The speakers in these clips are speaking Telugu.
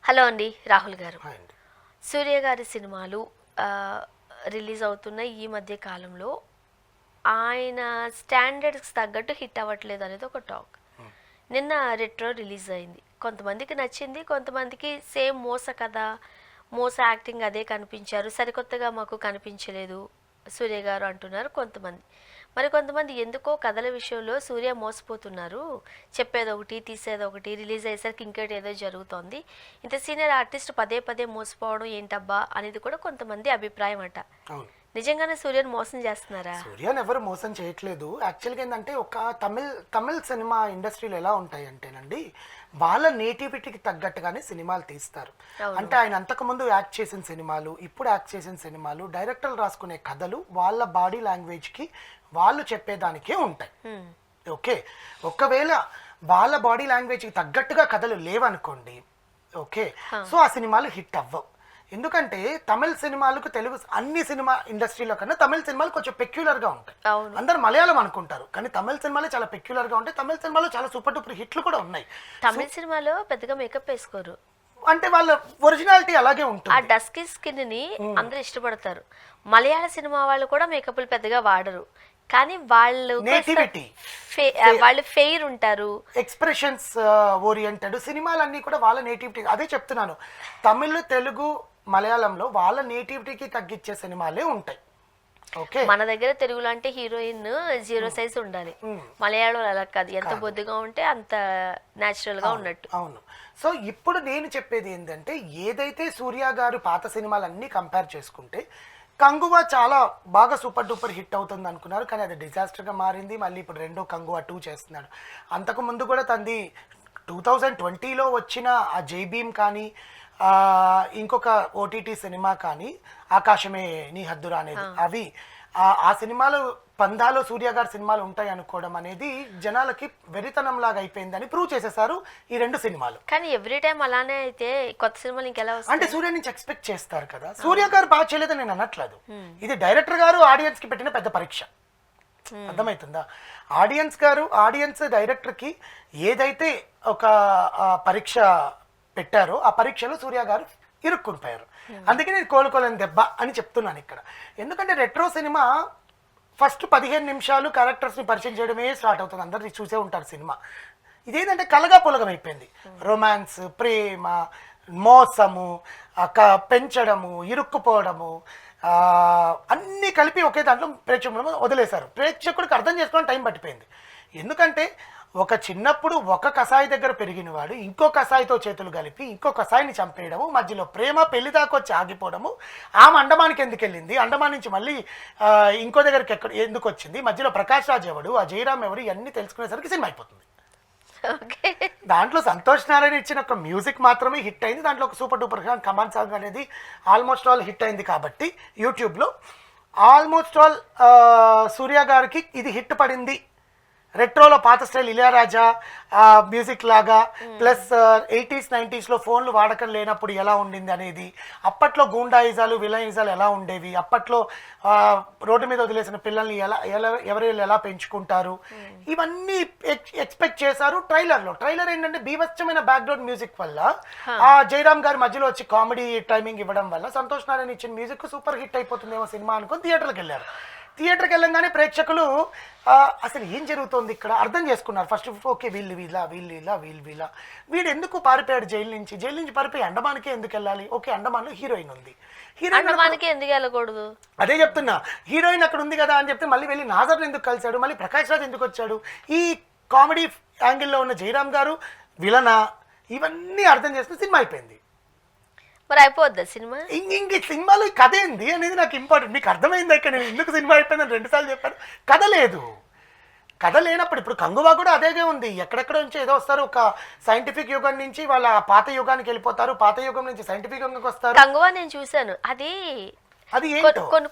హలో అండి రాహుల్ గారు. హాయ్ అండి. సూర్య గారి సినిమాలు రిలీజ్ అవుతున్న ఈ మధ్య కాలంలో ఆయన స్టాండర్డ్స్కి తగ్గట్టు హిట్ అవ్వట్లేదు అనేది ఒక టాక్. నిన్న రెట్రో రిలీజ్ అయింది. కొంతమందికి నచ్చింది, కొంతమందికి సేమ్ మోస కథ, మోస యాక్టింగ్ అదే కనిపించారు, సరికొత్తగా మాకు కనిపించలేదు సూర్య గారు అంటున్నారు కొంతమంది. మరి కొంతమంది ఎందుకో కథల విషయంలో సూర్య మోసపోతున్నారు, చెప్పేది ఒకటి తీసేది ఒకటి, రిలీజ్ అయ్యేసరికి ఇంకోటి ఏదో జరుగుతోంది, ఇంత సీనియర్ ఆర్టిస్ట్ పదే పదే మోసపోవడం ఏంటబ్బా అనేది కూడా కొంతమంది అభిప్రాయం అట. నిజంగానే సూర్యను మోసం చేస్తున్నారా? సూర్యని ఎవరు మోసం చేయట్లేదు. యాక్చువల్గా ఏంటంటే ఒక తమిళ్ సినిమా ఇండస్ట్రీలో ఎలా ఉంటాయి అంటేనండి, వాళ్ళ నేటివిటీకి తగ్గట్టుగానే సినిమాలు తీస్తారు. అంటే ఆయన అంతకుముందు యాక్ట్ చేసిన సినిమాలు, ఇప్పుడు యాక్ట్ చేసిన సినిమాలు, డైరెక్టర్లు రాసుకునే కథలు వాళ్ళ బాడీ లాంగ్వేజ్కి వాళ్ళు చెప్పేదానికే ఉంటాయి. ఓకే, ఒకవేళ వాళ్ళ బాడీ లాంగ్వేజ్కి తగ్గట్టుగా కథలు లేవనుకోండి, ఓకే, సో ఆ సినిమాలు హిట్ అవ్వవు. ఎందుకంటే తమిళ సినిమాలకు తెలుగు అన్ని సినిమా ఇండస్ట్రీలో కన్నా తమిళ సినిమాలు కొంచెం పెక్యులర్ గా ఉంటాయి. అందరు మలయాళం అనుకుంటారు, కానీ తమిళ సినిమాలు చాలా పెక్యులర్ గా ఉంటాయి. తమిళ సినిమాలో చాలా సూపర్ డూపర్ హిట్లు కూడా ఉన్నాయి. తమిళ సినిమాలో పెద్దగా మేకప్ వేసుకోరు, అంటే వాళ్ళ ఒరిజినాలిటీ అలాగే ఉంటుంది. ఆ డస్కీ స్కిన్ ని అందరూ ఇష్టపడతారు. మలయాళ సినిమా వాళ్ళు కూడా మేకప్లు పెద్దగా వాడరు, కానీ వాళ్ళు నేటివిటీ, వాళ్ళు ఫెయిర్ ఉంటారు, ఎక్స్ప్రెషన్స్ ఓరియంటెడ్ సినిమాలన్నీ కూడా వాళ్ళ నేటివిటీ. అదే చెప్తున్నాను, తమిళ్, తెలుగు, మలయాళంలో వాళ్ళ నేటివిటీకి తగ్గించే సినిమాలే ఉంటాయి. ఓకే, మన దగ్గర తెలుగులో అంటే హీరోయిన్ 0 సైజ్ ఉండాలి, మలయాళం అలా కాదు, ఎంత బొద్దుగా ఉంటే అంత న్యాచురల్ గా ఉన్నట్టు. అవును. సో ఇప్పుడు నేను చెప్పేది ఏంటంటే, ఏదైతే సూర్య గారు పాత సినిమాలన్నీ కంపేర్ చేసుకుంటే కంగువా చాలా బాగా సూపర్ డూపర్ హిట్ అవుతుంది అనుకున్నారు, కానీ అది డిజాస్టర్గా మారింది. మళ్ళీ ఇప్పుడు రెండో కంగువా 2 చేస్తున్నాడు. అంతకు ముందు కూడా తంది 2020లో వచ్చిన ఆ జై భీమ్ కానీ, ఇంకొక ఓటీటీ సినిమా కానీ, ఆకాశమే నీ హద్దురా అనేది, అవి ఆ సినిమాలు పందాలో సూర్య గారి సినిమాలు ఉంటాయి అనుకోవడం అనేది జనాలకి వెరితనం లాగా అయిపోయిందని ప్రూవ్ చేసేసారు ఈ రెండు సినిమాలు. కానీ ఎవ్రీ టైం అలానే అయితే కొత్త సినిమాలు ఇంకెలా వస్తాయి? అంటే సూర్య నుంచి ఎక్స్పెక్ట్ చేస్తారు కదా. సూర్య గారు బాగా చేయలేదని నేను అనట్లేదు, ఇది డైరెక్టర్ గారు ఆడియన్స్ కి పెట్టిన పెద్ద పరీక్ష. అర్థమవుతుందా? ఆడియన్స్ డైరెక్టర్ కి ఏదైతే ఒక పరీక్ష పెట్టారో ఆ పరీక్షలో సూర్య గారు ఇరుక్కునిపోయారు. అందుకే నేను కోలుకోలేని దెబ్బ అని చెప్తున్నాను ఇక్కడ. ఎందుకంటే రెట్రో సినిమా ఫస్ట్ 15 నిమిషాలు క్యారెక్టర్స్ని పరిచయం చేయడమే స్టార్ట్ అవుతుంది. అందరు చూసే ఉంటారు సినిమా. ఇదేంటంటే కలగా పొలగం అయిపోయింది. రొమాన్స్, ప్రేమ, మోసము, పెంచడము, ఇరుక్కుపోవడము, అన్నీ కలిపి ఒకే దాంట్లో ప్రేక్షకులు వదిలేశారు. ప్రేక్షకుడికి అర్థం చేసుకోవడం టైం పట్టిపోయింది. ఎందుకంటే ఒక చిన్నప్పుడు ఒక కసాయి దగ్గర పెరిగిన వాడు ఇంకో కసాయితో చేతులు కలిపి ఇంకో కసాయిని చంపేయడము, మధ్యలో ప్రేమ పెళ్లి దాకా వచ్చి ఆగిపోవడము, ఆమె అండమానికి ఎందుకు వెళ్ళింది, అండమాన్ నుంచి మళ్ళీ ఇంకో దగ్గరికి ఎందుకు వచ్చింది, మధ్యలో ప్రకాష్ రాజ్ ఎవడు, ఆ జయరామ్ ఎవరు, ఇవన్నీ తెలుసుకునేసరికి సినిమా అయిపోతుంది. దాంట్లో సంతోష్ నారాయణ ఇచ్చిన ఒక మ్యూజిక్ మాత్రమే హిట్ అయింది. దాంట్లో ఒక సూపర్ డూపర్ కమాండ్ సాంగ్ అనేది ఆల్మోస్ట్ ఆల్ హిట్ అయింది. కాబట్టి యూట్యూబ్లో ఆల్మోస్ట్ ఆల్ సూర్య గారికి ఇది హిట్ పడింది. రెట్రోలో పాత స్టైల్ ఇళయరాజా మ్యూజిక్ లాగా, ప్లస్ 80s 90sలో ఫోన్లు వాడకం లేనప్పుడు ఎలా ఉండింది అనేది, అప్పట్లో గూండాయిజాలు విలయిజాలు ఎలా ఉండేవి, అప్పట్లో రోడ్డు మీద వదిలేసిన పిల్లల్ని ఎవరు ఎలా పెంచుకుంటారు, ఇవన్నీ ఎక్స్పెక్ట్ చేశారు. ట్రైలర్ ఏంటంటే బీభత్సమైన బ్యాక్గ్రౌండ్ మ్యూజిక్ వల్ల ఆ జయరామ్ గారి మధ్యలో వచ్చి కామెడీ టైమింగ్ ఇవ్వడం వల్ల సంతోష్ నారాయణ ఇచ్చిన మ్యూజిక్ సూపర్ హిట్ అయిపోతుందేమో సినిమా అనుకుని థియేటర్కి వెళ్ళారు. థియేటర్కి వెళ్ళంగానే ప్రేక్షకులు అసలు ఏం జరుగుతుంది ఇక్కడ అర్థం చేసుకున్నారు. ఫస్ట్ ఓకే, వీళ్ళు వీడు ఎందుకు పారిపోయాడు జైలు నుంచి పారిపోయి అండమాన్కే ఎందుకు వెళ్ళాలి? ఓకే, అండమాన్లో హీరోయిన్ ఉంది, అండమాన్కి ఎందుకు వెళ్ళకూడదు? అదే చెప్తున్నా, హీరోయిన్ అక్కడ ఉంది కదా అని చెప్తే మళ్ళీ వెళ్ళి నాజర్ని ఎందుకు కలిశాడు, మళ్ళీ ప్రకాష్ రాజ్ ఎందుకు వచ్చాడు, ఈ కామెడీ యాంగిల్లో ఉన్న జయరామ్ గారు విలనా, ఇవన్నీ అర్థం చేసుకుని సినిమా అయిపోయింది. మరి అయిపోద్దా సినిమా? ఇంక సినిమాలో కథ ఏంది అనేది నాకు ఇంపార్టెంట్. మీకు అర్థమైంది ఇక్కడ నేను ఎందుకు సినిమా అయిపోయిందని 2 సార్లు చెప్పాను. కథ లేదు. కథ లేనప్పుడు ఇప్పుడు కంగువా కూడా అదేగా ఉంది. ఎక్కడెక్కడ నుంచి ఏదో వస్తారు, ఒక సైంటిఫిక్ యుగం నుంచి వాళ్ళ పాత యుగానికి వెళ్ళిపోతారు, పాత యుగం నుంచి సైంటిఫిక్ యుగంకి వస్తారు. కంగువా నేను చూశాను. అది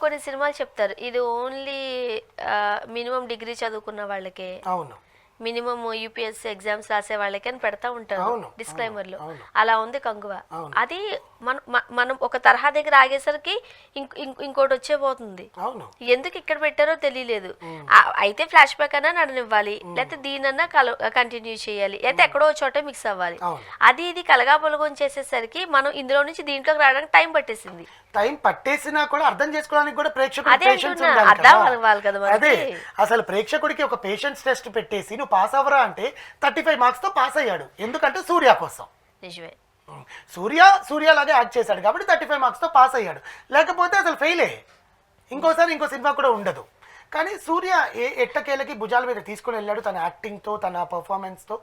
కొన్ని సినిమాలు చెప్తారు ఇది ఓన్లీ మినిమం డిగ్రీ చదువుకున్న వాళ్ళకే, అవును, మినిమం యూపీఎస్సీ ఎగ్జామ్స్ రాసే వాళ్ళకి అని పెడతా ఉంటారు అవును, డిస్క్లైమర్లు. అవును. అలా ఉంది కంగువ. అవును. అది మనం ఒక తరహా దగ్గర ఆగేసరికి ఇంకోటి వచ్చే పోతుంది. అవును. ఎందుకు ఇక్కడ పెట్టారో తెలియలేదు. అయితే ఫ్లాష్ బ్యాక్ అన్నా నడనివ్వాలి, లేకపోతే దీనన్నా కంటిన్యూ చేయాలి, లేకపోతే ఎక్కడో ఒక చోట మిక్స్ అవ్వాలి. అవును. అది ఇది కలగాపొలగం చేసేసరికి మనం ఇందులో నుంచి దీంట్లోకి రావడానికి టైం పట్టేసింది. టైం పట్టేసినా కూడా అర్థం చేసుకోవడానికి కూడా ప్రేక్షకుడు అదే పేషెన్స్ అంటున్నా, ఉండాలి అర్థం కదా. అవ్వాలి కదా మనకి. అదే అసలు ప్రేక్షకుడికి ఒక పేషెన్స్ టెస్ట్ పెట్టేసి నువ్వు పాస్ అవ్వరా అంటే 35 మార్క్స్ తో పాస్ అయ్యాడు. ఎందుకంటే సూర్య కోసం. నిజమే. సూర్య లాగే యాక్ట్ చేశాడు కాబట్టి 35 మార్క్స్ తో పాస్ అయ్యాడు. లేకపోతే అసలు ఫెయిలే. ఇంకోసారి ఇంకో సినిమా కూడా ఉండదు. కానీ సూర్య ఎట్టకేలకి భుజాల మీద తీసుకుని వెళ్ళాడు. తన యాక్టింగ్తో, తన పర్ఫార్మెన్స్తో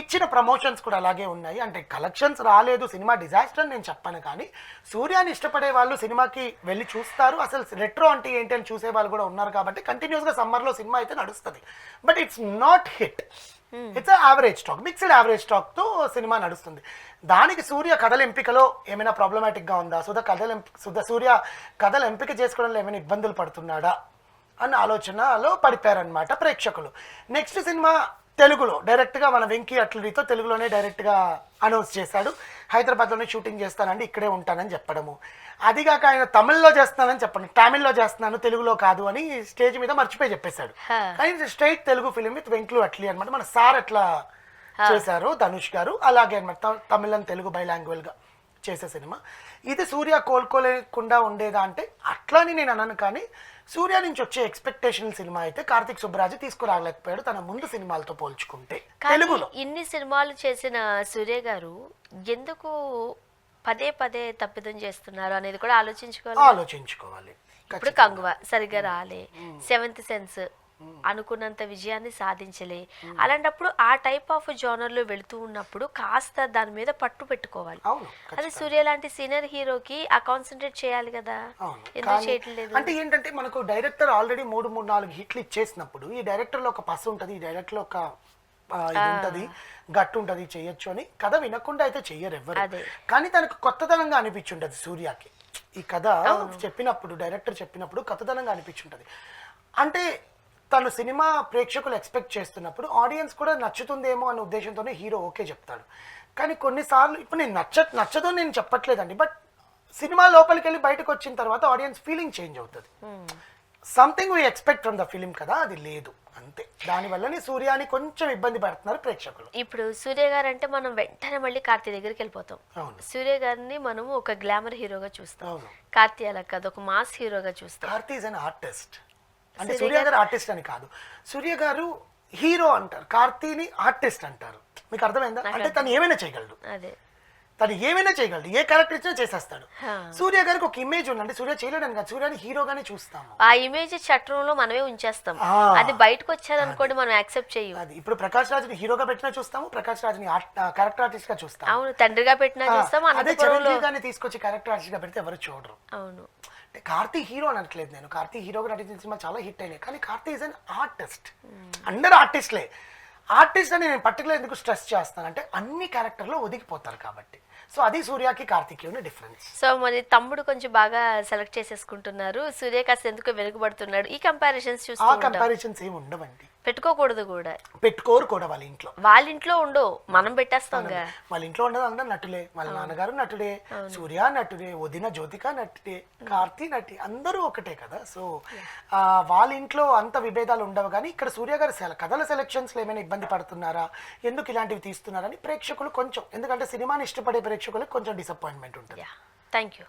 ఇచ్చిన ప్రమోషన్స్ కూడా అలాగే ఉన్నాయి. అంటే కలెక్షన్స్ రాలేదు, సినిమా డిజాస్టర్ నేను చెప్పాను. కానీ సూర్యాని ఇష్టపడే వాళ్ళు సినిమాకి వెళ్ళి చూస్తారు. అసలు రెట్రో అంటే ఏంటి అని చూసే వాళ్ళు కూడా ఉన్నారు. కాబట్టి కంటిన్యూస్గా సమ్మర్లో సినిమా అయితే నడుస్తుంది. But it's not hit, it's average stock, mixed average స్టాక్తో సినిమా నడుస్తుంది. దానికి సూర్య కథల ఎంపికలో ఏమైనా ప్రాబ్లమాటిక్గా ఉందా, సూర్య కథల ఎంపిక చేసుకోవడంలో ఏమైనా ఇబ్బందులు పడుతున్నాడా అన్న ఆలోచనలో పడిపోయారనమాట ప్రేక్షకులు. నెక్స్ట్ సినిమా తెలుగులో డైరెక్ట్గా మన వెంకీ అట్లడితో తెలుగులోనే డైరెక్ట్గా అనౌన్స్ చేశాడు. హైదరాబాద్లోనే షూటింగ్ చేస్తానండి, ఇక్కడే ఉంటానని చెప్పడము. అదిగాక ఆయన తమిళ్లో చేస్తున్నానని చెప్పండి, తమిళ్లో చేస్తున్నాను తెలుగులో కాదు అని స్టేజ్ మీద మర్చిపోయి చెప్పేశాడు. కానీ స్ట్రైట్ తెలుగు ఫిలిం విత్ వెంకలు అట్లీ అనమాట. మన సార్ అట్లా చేశారు ధనుష్ గారు, అలాగే అనమాట తమిళ్ అండ్ తెలుగు బైలాంగ్వేజ్గా చేసే సినిమా. ఇది సూర్య కోలుకోలేకుండా ఉండేదా అంటే అట్లా అని నేను అన్నాను. కానీ సూర్య నుంచి వచ్చే ఎక్స్పెక్టేషన్ సినిమా అయితే కార్తిక్ సుబ్బరాజు తీసుకురాలేకపోయాడు తన ముందు సినిమాలతో పోల్చుకుంటే. తెలుగులో ఇన్ని సినిమాలు చేసిన సూర్య గారు ఎందుకు పదే పదే తప్పిదం చేస్తున్నారు అనేది కూడా ఆలోచించుకోవాలి. ఇప్పుడు కంగువ సరిగ్గా రాలే, సెవెంత్ సెన్స్ అనుకున్నంత విజయాన్ని సాధించలే. అలాంటప్పుడు ఆ టైప్ ఆఫ్ జోనర్ లో వెళుతూ ఉన్నప్పుడు కాస్త దాని మీద పట్టు పెట్టుకోవాలి. అది సూర్య లాంటి సీనియర్ హీరోకి ఆ కాన్సన్ట్రేట్ చేయాలి కదా, ఎందుకు చేయట్లేదు? అంటే ఏంటంటే మనకు డైరెక్టర్ ఆల్రెడీ 3-4 హిట్లు ఇచ్చేసినప్పుడు ఈ డైరెక్టర్ లో ఒక పసు ఉంటది, ఈ డైరెక్టర్ లో ఒక ఇది ఉంటది, గట్టు ఉంటది, చెయ్యొచ్చు అని కథ వినకుండా అయితే చెయ్యరు ఎవరు. కానీ తనకు కొత్తదనంగా అనిపించుంటది సూర్యకి. ఈ కథ చెప్పినప్పుడు డైరెక్టర్ చెప్పినప్పుడు కొత్తదనంగా అనిపించుంటది. అంటే తను సినిమా ప్రేక్షకులు ఎక్స్పెక్ట్ చేస్తున్నప్పుడు ఆడియన్స్ కూడా నచ్చుతుందేమో అనే ఉద్దేశంతోనే హీరో ఓకే చెప్తాడు. కానీ కొన్నిసార్లు ఇప్పుడు నేను నచ్చదో నేను చెప్పట్లేదండి, బట్ సినిమా లోపలికి వెళ్ళి బయటకు వచ్చిన తర్వాత ఆడియన్స్ ఫీలింగ్ చేంజ్ అవుతుంది. Something we expect from the film కదా, అది లేదు అంతే. దానివల్లనే సూర్యాని కొంచెం ఇబ్బంది పడుతున్నారు ప్రేక్షకులు. ఇప్పుడు సూర్య గారు అంటే మనం వెంటనే మళ్ళీ కార్తీ దగ్గరికి వెళ్ళిపోతాం. సూర్య గారిని మనం ఒక గ్లామర్ హీరోగా చూస్తాం, కార్తీ అలా కాదు ఒక మాస్ హీరోగా చూస్తాం. Karthi is an artist. అంటే సూర్య గారు ఆర్టిస్ట్ అని కాదు, సూర్య గారు హీరో అంటారు, కార్తీని ఆర్టిస్ట్ అంటారు. మీకు అర్థమైందా? అంటే తను ఏమైనా చేయగలడు, తను ఏమైనా చేయగలడు, ఏ క్యారెక్టర్ ఇచ్చినా చేసేస్తాడు. సూర్య గారికి ఒక ఇమేజ్ ఉందంటే సూర్య చేయలేడని కాదు, సూర్యని హీరోగానే చూస్తాము. ఆ ఇమేజ్ చట్రంలో మనమే ఉంచేస్తాం, అది బయటకు వచ్చారనుకోండి మనం యాక్సెప్ట్ చేయం. అది ఇప్పుడు ప్రకాష్ రాజ్ని హీరోగా పెట్టినా చూస్తాము, ప్రకాష్ రాజ్ని క్యారెక్టర్ ఆర్టిస్ట్ గా చూస్తాము. అవును, తండ్రిగా పెట్టినా చూస్తాం. అదే చిరంజీవి గారిని తీసుకొచ్చి క్యారెక్టర్ ఆర్టిస్ట్ గా పెడితే ఎవరు చూడరు. అవును, కార్తీ హీరో అనట్లేదు నేను, కార్తీ హీరోగా నటించిన సినిమా చాలా హిట్ అయినాయి. కానీ కార్తీ ఈజ్ అన్ ఆర్టిస్ట్. అందరూ ఆర్టిస్ట్లే. ఆర్టిస్ట్ అని నేను పర్టికులర్ ఎందుకు స్ట్రెస్ చేస్తాను అంటే అన్ని క్యారెక్టర్లో ఒదిగిపోతారు కాబట్టి. సో అది సూర్యకి కార్తీకి ఉన్న డిఫరెన్స్. సో మరి తమ్ముడు కొంచెం బాగా సెలెక్ట్ చేసేసుకుంటున్నారు, సూర్య కాస్త ఎందుకు వెనుకబడుతున్నాడు. ఈ కంపారిజన్స్ చూస్తే ఆ కంపారిజన్స్ ఏమి ఉండవండి, పెట్టుకోకూడదు కూడా, పెట్టుకోరు కూడా. వాళ్ళ ఇంట్లో ఉండవు, మనం పెట్టేస్తాం. వాళ్ళ ఇంట్లో ఉండదు, అందరూ నటులే. వాళ్ళ నాన్నగారు నటుడే, సూర్య నటుడే, వదిన జ్యోతిక నటుడే, కార్తీ నటి, అందరూ ఒకటే కదా. సో వాళ్ళ ఇంట్లో అంత విభేదాలు ఉండవు. కానీ ఇక్కడ సూర్య గారు కథల సెలెక్షన్స్ లో ఏమైనా ఇబ్బంది పడుతున్నారా, ఎందుకు ఇలాంటివి తీస్తున్నారని ప్రేక్షకులు కొంచెం, ఎందుకంటే సినిమాని ఇష్టపడే ప్రేక్షకులకు కొంచెం డిసప్పాయింట్మెంట్ ఉంటుంది. Thank you.